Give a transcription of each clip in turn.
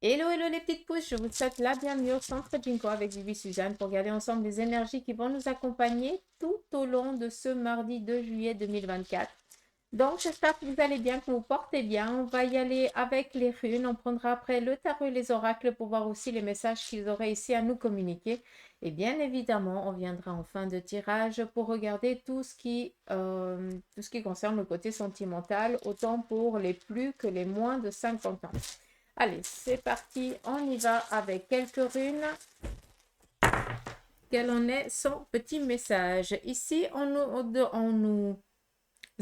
Hello, hello les petites pouces, je vous souhaite la bienvenue au Centre Jinko avec Bibi Suzanne pour regarder ensemble les énergies qui vont nous accompagner tout au long de ce mardi 2 juillet 2024. Donc, j'espère que vous allez bien, que vous portez bien. On va y aller avec les runes. On prendra après le tarot et les oracles pour voir aussi les messages qu'ils auraient ici à nous communiquer. Et bien évidemment, on viendra en fin de tirage pour regarder tout ce qui concerne le côté sentimental, autant pour les plus que les moins de 50 ans. Allez, c'est parti, on y va avec quelques runes. Quel en est son petit message? Ici, on nous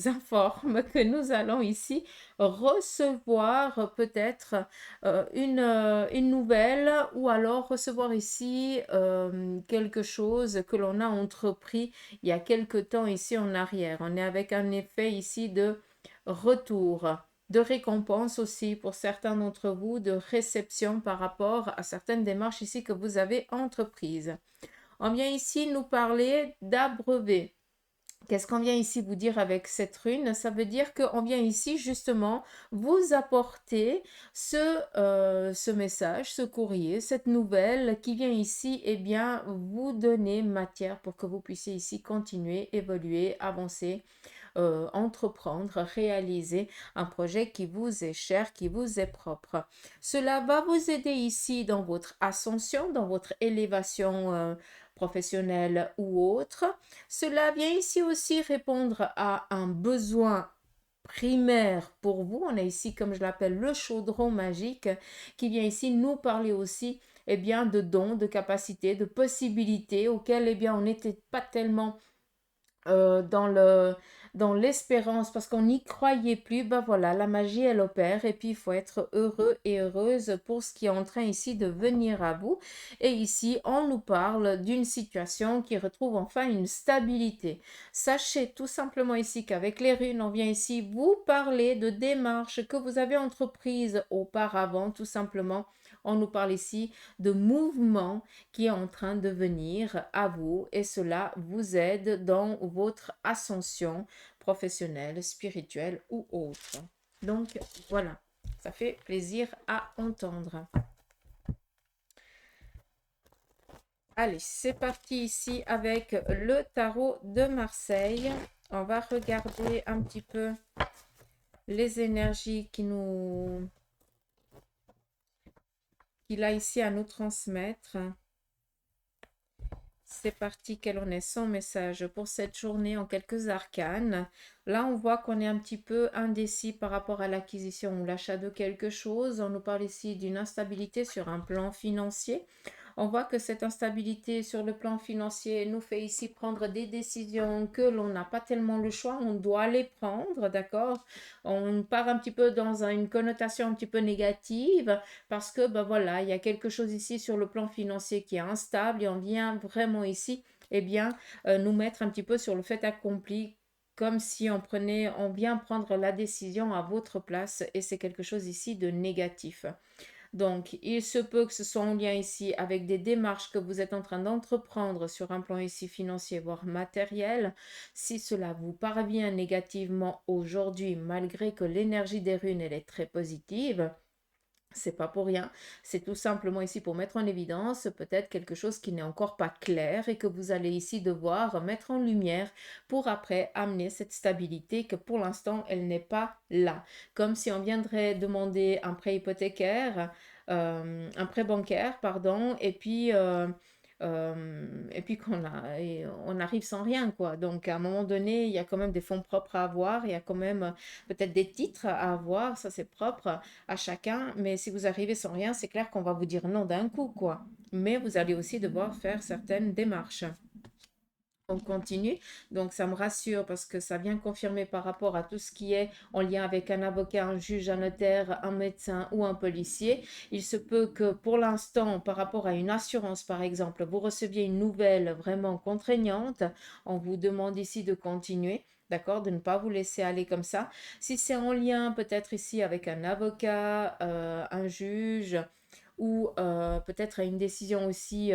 informe que nous allons ici recevoir peut-être une nouvelle ou alors recevoir ici quelque chose que l'on a entrepris il y a quelque temps ici en arrière. On est avec un effet ici de retour, de récompense aussi pour certains d'entre vous, de réception par rapport à certaines démarches ici que vous avez entreprises. On vient ici nous parler d'abreuver. Qu'est-ce qu'on vient ici vous dire avec cette rune? Ça veut dire qu'on vient ici justement vous apporter ce message, ce courrier, cette nouvelle qui vient ici, eh bien, vous donner matière pour que vous puissiez ici continuer, évoluer, avancer, entreprendre, réaliser un projet qui vous est cher, qui vous est propre. Cela va vous aider ici dans votre ascension, dans votre élévation professionnelle ou autre. Cela vient ici aussi répondre à un besoin primaire pour vous. On a ici, comme je l'appelle, le chaudron magique qui vient ici nous parler aussi eh bien, de dons, de capacités, de possibilités auxquelles eh bien, on n'était pas tellement dans l'espérance parce qu'on n'y croyait plus. Ben voilà, la magie elle opère et puis il faut être heureux et heureuse pour ce qui est en train ici de venir à vous. Et ici on nous parle d'une situation qui retrouve enfin une stabilité. Sachez tout simplement ici qu'avec les runes on vient ici vous parler de démarches que vous avez entreprises auparavant. Tout simplement on nous parle ici de mouvements qui est en train de venir à vous et cela vous aide dans votre ascension professionnelle, spirituelle ou autre. Donc voilà, ça fait plaisir à entendre. Allez, c'est parti ici avec le tarot de Marseille. On va regarder un petit peu les énergies qu'il a ici à nous transmettre. C'est parti, quel en est son message pour cette journée en quelques arcanes. Là, on voit qu'on est un petit peu indécis par rapport à l'acquisition ou l'achat de quelque chose. On nous parle ici d'une instabilité sur un plan financier. On voit que cette instabilité sur le plan financier nous fait ici prendre des décisions que l'on n'a pas tellement le choix, on doit les prendre, d'accord? On part un petit peu dans une connotation un petit peu négative parce que ben voilà, il y a quelque chose ici sur le plan financier qui est instable et on vient vraiment ici eh bien nous mettre un petit peu sur le fait accompli comme si on vient prendre la décision à votre place et c'est quelque chose ici de négatif. Donc, il se peut que ce soit en lien ici avec des démarches que vous êtes en train d'entreprendre sur un plan ici financier, voire matériel. Si cela vous parvient négativement aujourd'hui, malgré que l'énergie des runes, elle est très positive, c'est pas pour rien, c'est tout simplement ici pour mettre en évidence peut-être quelque chose qui n'est encore pas clair et que vous allez ici devoir mettre en lumière pour après amener cette stabilité que pour l'instant elle n'est pas là. Comme si on viendrait demander un prêt hypothécaire, un prêt bancaire, pardon, et puis on arrive sans rien, quoi. Donc, à un moment donné, il y a quand même des fonds propres à avoir, il y a quand même peut-être des titres à avoir, ça c'est propre à chacun. Mais si vous arrivez sans rien, c'est clair qu'on va vous dire non d'un coup, quoi. Mais vous allez aussi devoir faire certaines démarches. On continue, donc ça me rassure parce que ça vient confirmer par rapport à tout ce qui est en lien avec un avocat, un juge, un notaire, un médecin ou un policier. Il se peut que pour l'instant, par rapport à une assurance par exemple, vous receviez une nouvelle vraiment contraignante. On vous demande ici de continuer. D'accord, de ne pas vous laisser aller comme ça. Si c'est en lien peut-être ici avec un avocat, un juge ou peut-être à une décision aussi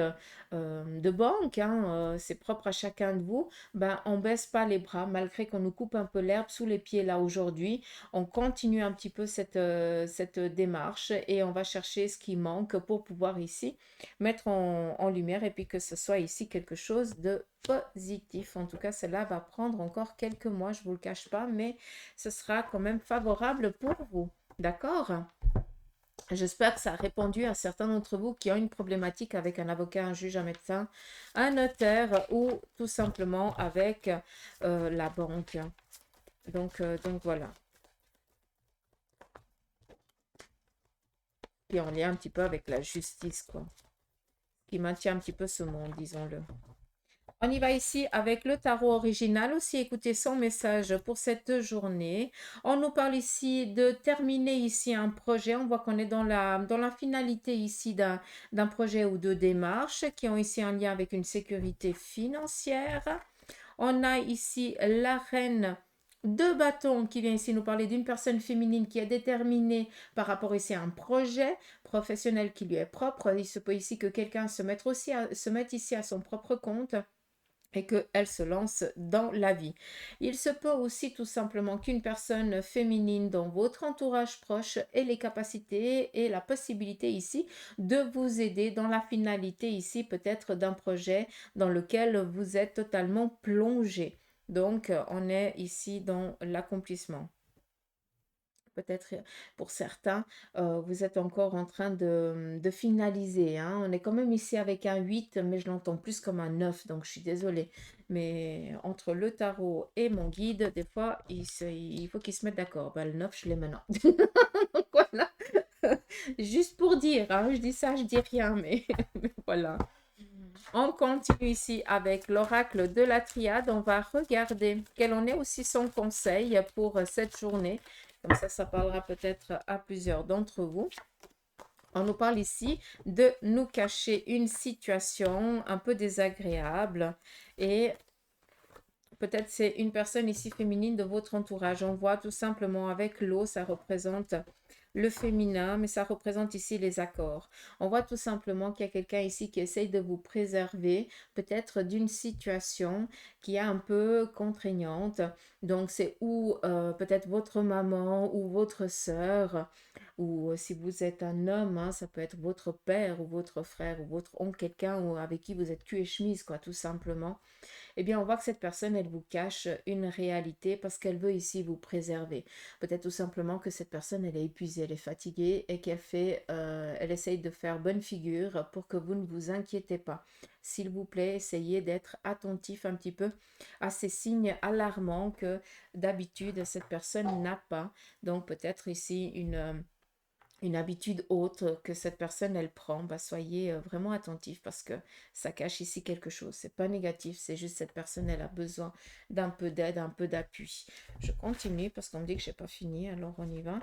de banque, hein, c'est propre à chacun de vous, ben, on baisse pas les bras malgré qu'on nous coupe un peu l'herbe sous les pieds là aujourd'hui. On continue un petit peu cette démarche et on va chercher ce qui manque pour pouvoir ici mettre en lumière et puis que ce soit ici quelque chose de positif. En tout cas, cela va prendre encore quelques mois, je ne vous le cache pas, mais ce sera quand même favorable pour vous. D'accord? J'espère que ça a répondu à certains d'entre vous qui ont une problématique avec un avocat, un juge, un médecin, un notaire ou tout simplement avec la banque. Donc voilà. Puis en lien un petit peu avec la justice, quoi. Qui maintient un petit peu ce monde, disons-le. On y va ici avec le tarot original aussi. Écoutez son message pour cette journée. On nous parle ici de terminer ici un projet. On voit qu'on est dans la finalité ici d'un projet ou de démarches qui ont ici un lien avec une sécurité financière. On a ici la reine de bâton qui vient ici nous parler d'une personne féminine qui est déterminée par rapport ici à un projet professionnel qui lui est propre. Il se peut ici que quelqu'un se mette ici à son propre compte et qu'elle se lance dans la vie. Il se peut aussi tout simplement qu'une personne féminine dans votre entourage proche ait les capacités et la possibilité ici de vous aider dans la finalité ici peut-être d'un projet dans lequel vous êtes totalement plongé. Donc, on est ici dans l'accomplissement. Peut-être pour certains, vous êtes encore en train de finaliser, hein. On est quand même ici avec un 8, mais je l'entends plus comme un 9, donc je suis désolée. Mais entre le tarot et mon guide, des fois, il faut qu'ils se mettent d'accord. Ben, le 9, je l'ai maintenant. Donc voilà. Juste pour dire, hein, je dis ça, je dis rien, mais voilà. On continue ici avec l'oracle de la triade. On va regarder quel en est aussi son conseil pour cette journée. Comme ça parlera peut-être à plusieurs d'entre vous. On nous parle ici de nous cacher une situation un peu désagréable et peut-être c'est une personne ici féminine de votre entourage. On voit tout simplement avec l'eau, ça représente le féminin, mais ça représente ici les accords. On voit tout simplement qu'il y a quelqu'un ici qui essaye de vous préserver, peut-être d'une situation qui est un peu contraignante. Donc, c'est ou peut-être votre maman ou votre sœur, ou si vous êtes un homme, hein, ça peut être votre père ou votre frère ou votre oncle, quelqu'un avec qui vous êtes cul et chemise, quoi, tout simplement. Eh bien, on voit que cette personne, elle vous cache une réalité parce qu'elle veut ici vous préserver. Peut-être tout simplement que cette personne, elle est épuisée, elle est fatiguée et elle essaye de faire bonne figure pour que vous ne vous inquiétez pas. S'il vous plaît, essayez d'être attentif un petit peu à ces signes alarmants que d'habitude cette personne n'a pas. Donc peut-être ici une habitude autre que cette personne elle prend, bah, soyez vraiment attentif parce que ça cache ici quelque chose. C'est pas négatif, c'est juste cette personne elle a besoin d'un peu d'aide, un peu d'appui. Je continue parce qu'on me dit que j'ai pas fini, alors on y va.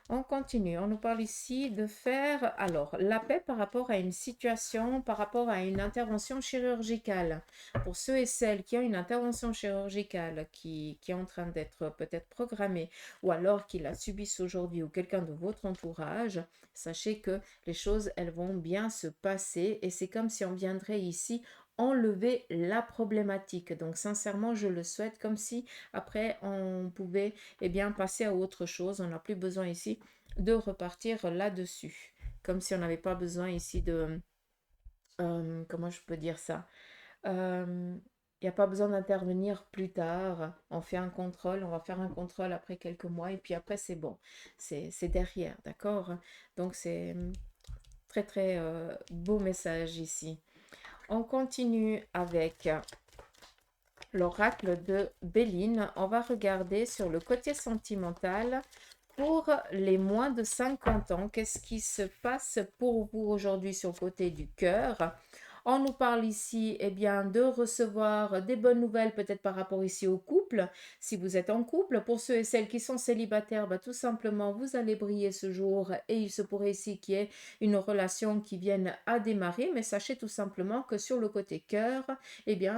On continue. On nous parle ici de faire alors la paix par rapport à une situation, par rapport à une intervention chirurgicale. Pour ceux et celles qui ont une intervention chirurgicale qui est en train d'être peut-être programmée ou alors qui la subissent aujourd'hui ou quelqu'un de votre entourage, sachez que les choses, elles vont bien se passer et c'est comme si on viendrait ici enlever la problématique. Donc sincèrement, je le souhaite comme si après on pouvait bien passer à autre chose. On n'a plus besoin ici de repartir là-dessus. Comme si on n'avait pas besoin ici de... comment je peux dire ça? Il n'y a pas besoin d'intervenir plus tard. On fait un contrôle, on va faire un contrôle après quelques mois et puis après c'est bon. C'est derrière, d'accord? Donc c'est très très beau message ici. On continue avec l'oracle de Béline. On va regarder sur le côté sentimental pour les moins de 50 ans. Qu'est-ce qui se passe pour vous aujourd'hui sur le côté du cœur? On nous parle ici bien, de recevoir des bonnes nouvelles peut-être par rapport ici au couple. Si vous êtes en couple, pour ceux et celles qui sont célibataires, bah, tout simplement, vous allez briller ce jour et il se pourrait ici qu'il y ait une relation qui vienne à démarrer. Mais sachez tout simplement que sur le côté cœur,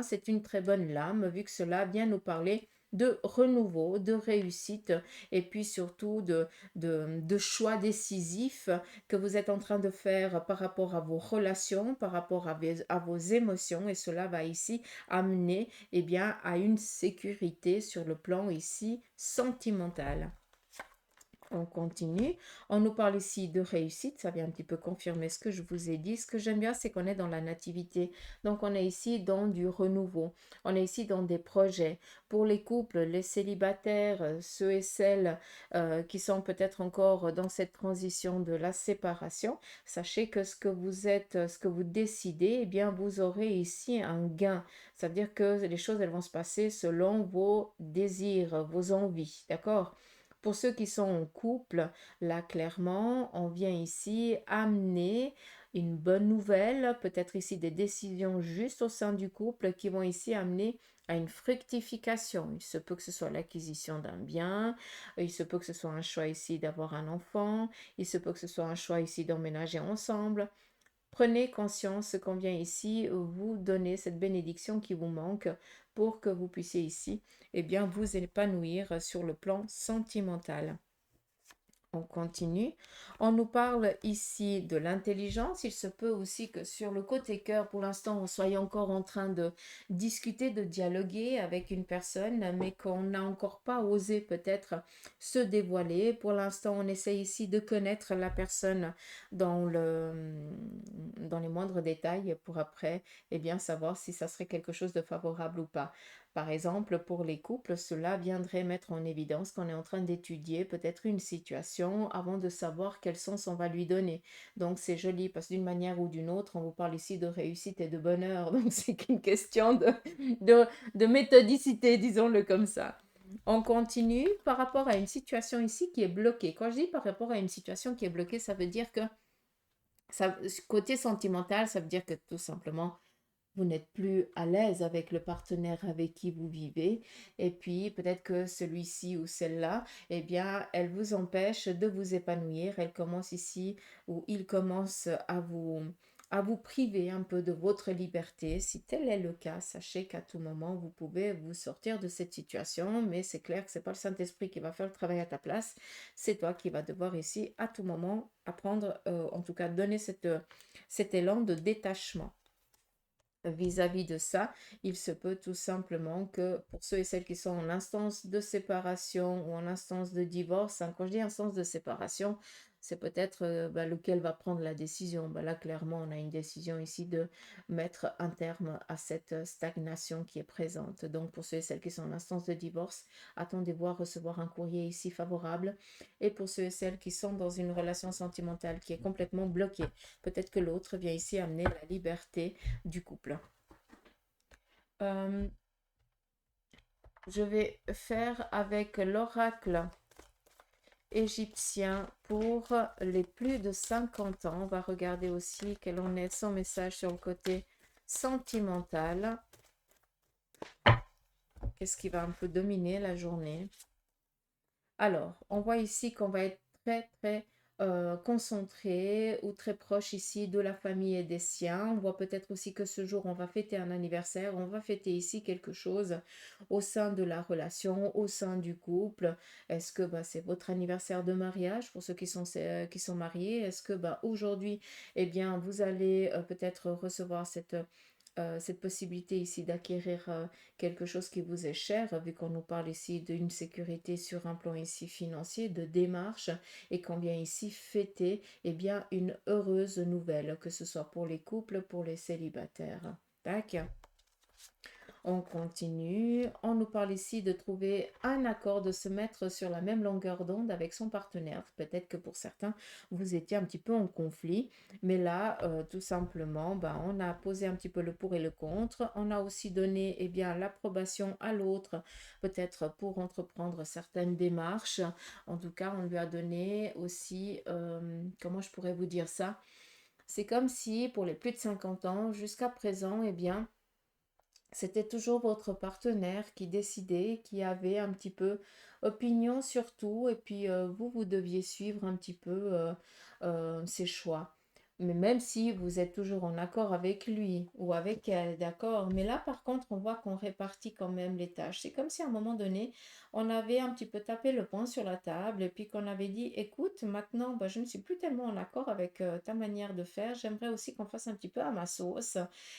c'est une très bonne lame vu que cela vient nous parler de renouveau, de réussite et puis surtout de choix décisifs que vous êtes en train de faire par rapport à vos relations, par rapport à vos émotions et cela va ici amener eh bien, à une sécurité sur le plan ici sentimental. On continue. On nous parle ici de réussite. Ça vient un petit peu confirmer ce que je vous ai dit. Ce que j'aime bien, c'est qu'on est dans la nativité. Donc, on est ici dans du renouveau. On est ici dans des projets. Pour les couples, les célibataires, ceux et celles qui sont peut-être encore dans cette transition de la séparation, sachez que ce que vous êtes, ce que vous décidez, eh bien, vous aurez ici un gain. Ça veut dire que les choses, elles vont se passer selon vos désirs, vos envies. D'accord? Pour ceux qui sont en couple, là clairement, on vient ici amener une bonne nouvelle, peut-être ici des décisions justes au sein du couple qui vont ici amener à une fructification. Il se peut que ce soit l'acquisition d'un bien, il se peut que ce soit un choix ici d'avoir un enfant, il se peut que ce soit un choix ici d'emménager ensemble. Prenez conscience qu'on vient ici vous donner cette bénédiction qui vous manque pour que vous puissiez ici eh bien, vous épanouir sur le plan sentimental. On continue. On nous parle ici de l'intelligence. Il se peut aussi que sur le côté cœur, pour l'instant, on soit encore en train de discuter, de dialoguer avec une personne, mais qu'on n'a encore pas osé peut-être se dévoiler. Pour l'instant, on essaie ici de connaître la personne dans les moindres détails pour après, eh bien, savoir si ça serait quelque chose de favorable ou pas. Par exemple, pour les couples, cela viendrait mettre en évidence qu'on est en train d'étudier peut-être une situation avant de savoir quel sens on va lui donner. Donc c'est joli parce que d'une manière ou d'une autre, on vous parle ici de réussite et de bonheur. Donc c'est qu'une question de méthodicité, disons-le comme ça. On continue par rapport à une situation ici qui est bloquée. Quand je dis par rapport à une situation qui est bloquée, ça veut dire que ça, côté sentimental, ça veut dire que tout simplement vous n'êtes plus à l'aise avec le partenaire avec qui vous vivez et puis peut-être que celui-ci ou celle-là, eh bien, elle vous empêche de vous épanouir. Elle commence ici ou il commence à vous priver un peu de votre liberté. Si tel est le cas, sachez qu'à tout moment, vous pouvez vous sortir de cette situation, mais c'est clair que ce n'est pas le Saint-Esprit qui va faire le travail à ta place. C'est toi qui vas devoir ici, à tout moment, apprendre, en tout cas, donner cet élan de détachement. Vis-à-vis de ça, il se peut tout simplement que pour ceux et celles qui sont en instance de séparation ou en instance de divorce, hein, quand je dis instance de séparation, c'est peut-être lequel va prendre la décision. Là, clairement, on a une décision ici de mettre un terme à cette stagnation qui est présente. Donc, pour ceux et celles qui sont en instance de divorce, attendez-vous à recevoir un courrier ici favorable. Et pour ceux et celles qui sont dans une relation sentimentale qui est complètement bloquée, peut-être que l'autre vient ici amener la liberté du couple. Euh, je vais faire avec l'oracle égyptien pour les plus de 50 ans. On va regarder aussi quel en est son message sur le côté sentimental. Qu'est-ce qui va un peu dominer la journée? Alors, on voit ici qu'on va être très, très concentré ou très proche ici de la famille et des siens. On voit peut-être aussi que ce jour, on va fêter un anniversaire, on va fêter ici quelque chose au sein de la relation, au sein du couple. Est-ce que c'est votre anniversaire de mariage pour ceux qui sont mariés? Est-ce que aujourd'hui, eh bien, vous allez peut-être recevoir cette possibilité ici d'acquérir quelque chose qui vous est cher, vu qu'on nous parle ici d'une sécurité sur un plan ici financier, de démarche, et qu'on vient ici fêter eh bien, une heureuse nouvelle, que ce soit pour les couples, pour les célibataires. Tac. On continue. On nous parle ici de trouver un accord, de se mettre sur la même longueur d'onde avec son partenaire. Peut-être que pour certains, vous étiez un petit peu en conflit. Mais là, tout simplement, on a posé un petit peu le pour et le contre. On a aussi donné eh bien, l'approbation à l'autre, peut-être pour entreprendre certaines démarches. En tout cas, on lui a donné aussi, comment je pourrais vous dire ça? C'est comme si pour les plus de 50 ans, jusqu'à présent, eh bien, c'était toujours votre partenaire qui décidait, qui avait un petit peu opinion sur tout, et puis vous, vous deviez suivre un petit peu ses choix. Mais même si vous êtes toujours en accord avec lui ou avec elle, d'accord? Mais là, par contre, on voit qu'on répartit quand même les tâches. C'est comme si à un moment donné, on avait un petit peu tapé le poing sur la table et puis qu'on avait dit, écoute, maintenant, bah, je ne suis plus tellement en accord avec ta manière de faire. J'aimerais aussi qu'on fasse un petit peu à ma sauce.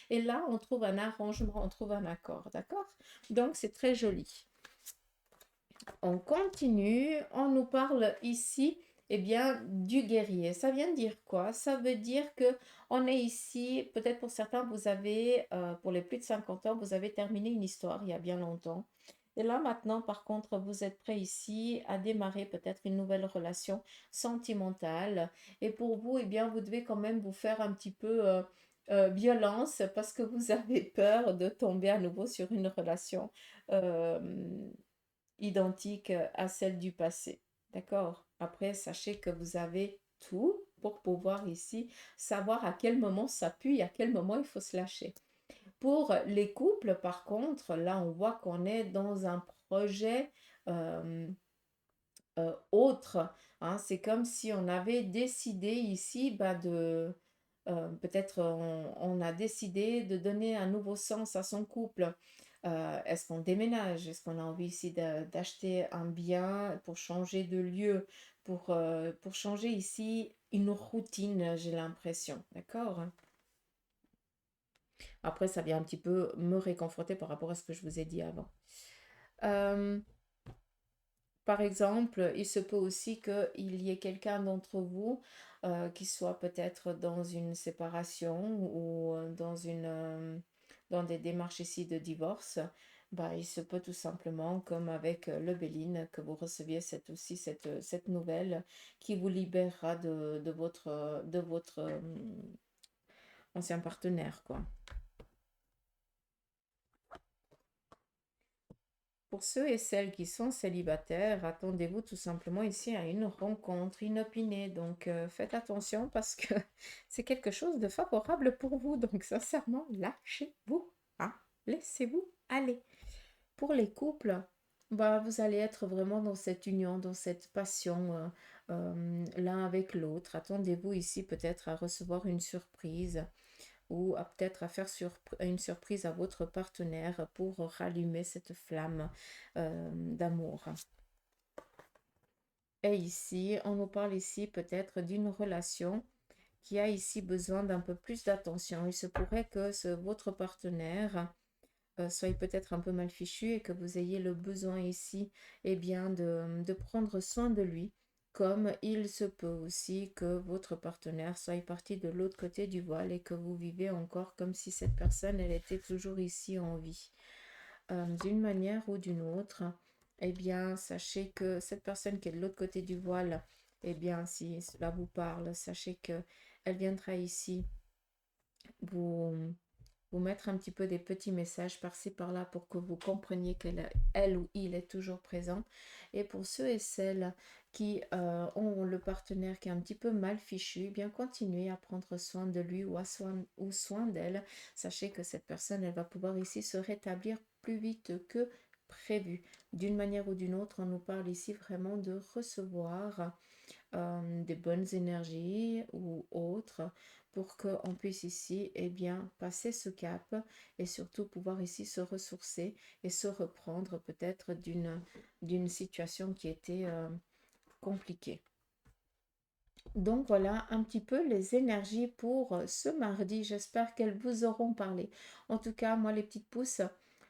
Et là, on trouve un arrangement, on trouve un accord, d'accord? Donc, c'est très joli. On continue, on nous parle ici, eh bien, du guerrier. Ça vient de dire quoi? Ça veut dire que on est ici, peut-être pour certains, vous avez, pour les plus de 50 ans, vous avez terminé une histoire il y a bien longtemps. Et là, maintenant, par contre, vous êtes prêt ici à démarrer peut-être une nouvelle relation sentimentale. Et pour vous, eh bien, vous devez quand même vous faire un petit peu violence parce que vous avez peur de tomber à nouveau sur une relation. euh, Identique à celle du passé. D'accord? Après, sachez que vous avez tout pour pouvoir ici savoir à quel moment ça pue et à quel moment il faut se lâcher. Pour les couples, par contre, là, on voit qu'on est dans un projet euh, autre, hein. C'est comme si on avait décidé ici bah, de... peut-être on a décidé de donner un nouveau sens à son couple. Est-ce qu'on déménage? Est-ce qu'on a envie ici d'acheter un bien pour changer de lieu, pour changer ici une routine, j'ai l'impression. D'accord? Après, ça vient un petit peu me réconforter par rapport à ce que je vous ai dit avant. Euh, Par exemple, il se peut aussi qu'il y ait quelqu'un d'entre vous qui soit peut-être dans une séparation ou dans des démarches ici de divorce. Bah, il se peut tout simplement, comme avec le Béline, que vous receviez cette nouvelle qui vous libérera de votre ancien partenaire, quoi. Pour ceux et celles qui sont célibataires, attendez-vous tout simplement ici à une rencontre inopinée. Donc faites attention parce que c'est quelque chose de favorable pour vous. Donc sincèrement, lâchez-vous, hein. Laissez-vous aller. Pour les couples, bah, vous allez être vraiment dans cette union, dans cette passion l'un avec l'autre. Attendez-vous ici peut-être à recevoir une surprise ou peut-être à faire une surprise à votre partenaire pour rallumer cette flamme d'amour. Et ici, on nous parle ici peut-être d'une relation qui a ici besoin d'un peu plus d'attention. Il se pourrait que votre partenaire soit peut-être un peu mal fichu et que vous ayez le besoin ici eh bien, de prendre soin de lui. Comme il se peut aussi que votre partenaire soit parti de l'autre côté du voile et que vous vivez encore comme si cette personne, elle était toujours ici en vie. D'une manière ou d'une autre, eh bien, sachez que cette personne qui est de l'autre côté du voile, eh bien, si cela vous parle, sachez que elle viendra ici vous vous mettre un petit peu des petits messages par-ci par-là pour que vous compreniez qu'elle elle ou il est toujours présent. Et pour ceux et celles qui ont le partenaire qui est un petit peu mal fichu, eh bien continuez à prendre soin de lui ou soin d'elle. Sachez que cette personne, elle va pouvoir ici se rétablir plus vite que prévu. D'une manière ou d'une autre, on nous parle ici vraiment de recevoir des bonnes énergies ou autres pour qu'on puisse ici eh bien, passer ce cap et surtout pouvoir ici se ressourcer et se reprendre peut-être d'une situation qui était compliquée. Donc voilà un petit peu les énergies pour ce mardi. J'espère qu'elles vous auront parlé. En tout cas, moi les petites pousses,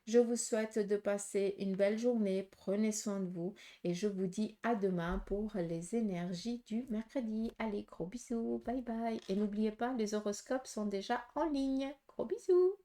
je vous souhaite de passer une belle journée. Prenez soin de vous et je vous dis à demain pour les énergies du mercredi. Allez, gros bisous, bye bye. Et n'oubliez pas, les horoscopes sont déjà en ligne. Gros bisous.